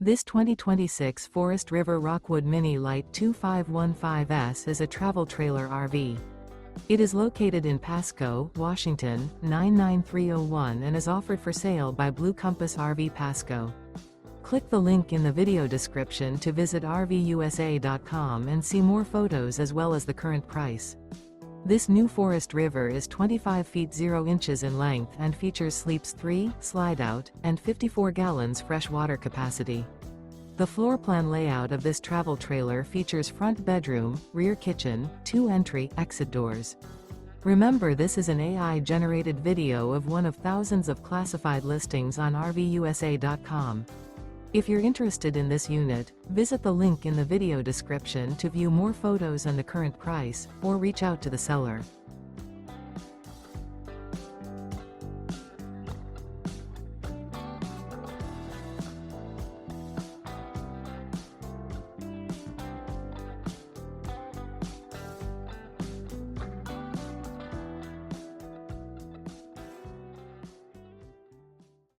This 2026 Forest River Rockwood Mini Lite 2515S is a travel trailer RV. It is located in Pasco, Washington, 99301 and is offered for sale by Blue Compass RV Pasco. Click the link in the video description to visit RVUSA.com and see more photos as well as the current price. This new Forest River is 25 feet 0 inches in length and features sleeps 3, slide-out, and 54 gallons fresh water capacity. The floor plan layout of this travel trailer features front bedroom, rear kitchen, 2 entry/exit doors. Remember, this is an AI-generated video of one of thousands of classified listings on RVUSA.com. If you're interested in this unit, visit the link in the video description to view more photos and the current price, or reach out to the seller.